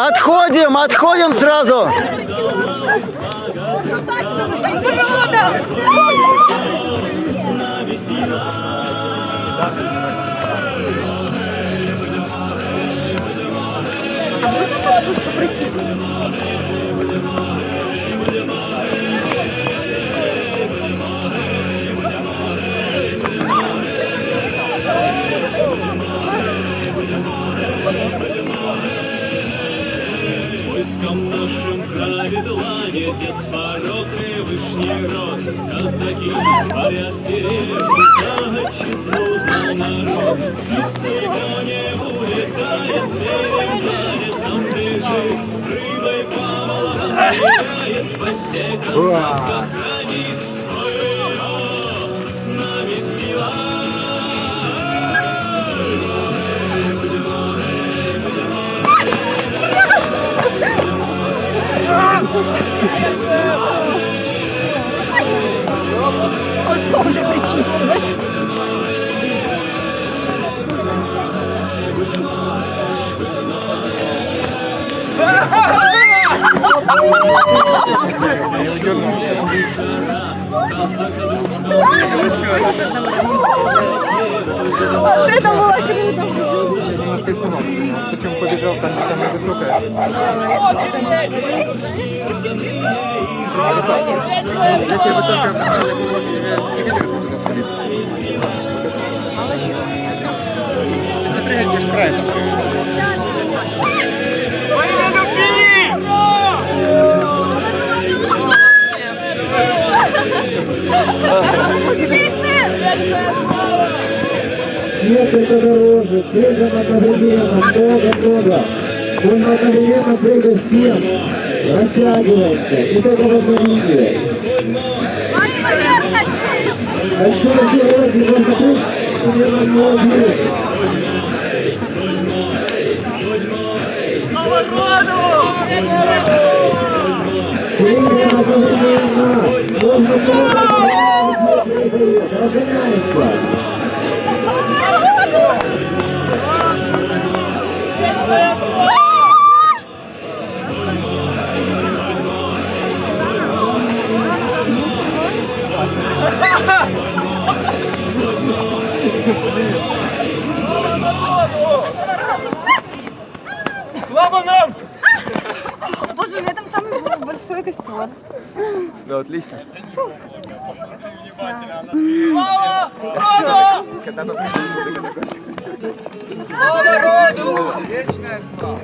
Отходим сразу. Войском нашим правит длани, дед Сварог и вышний род. Казаки парят вперед, за отчизну, за народ. И цыгане улетает, зверем по лесам бежит, рыбой по волнам гуляет, спасти казака хранит. Ой-ой-ой, с нами сила. Он тоже причистилась. Это было круто. Немножко испугался, причем побежал там, где самая высокая. Если бы только в нормальной голове не видели, буду засвалиться. Если прыгать будешь край, то Несколько дорожек, прыгай на одновременно, много-много. Можно одновременно прыгать всем, растягивается, и только в одном виде. А еще раз, не можно прыгать, примерно молодец. Прыгай одновременно, можно прыгать, разгоняется. Слава нам! Боже, у меня там самый большой костер. да, отлично. Слава! Слава! Когда оно придет, Слава народу! вечная слава.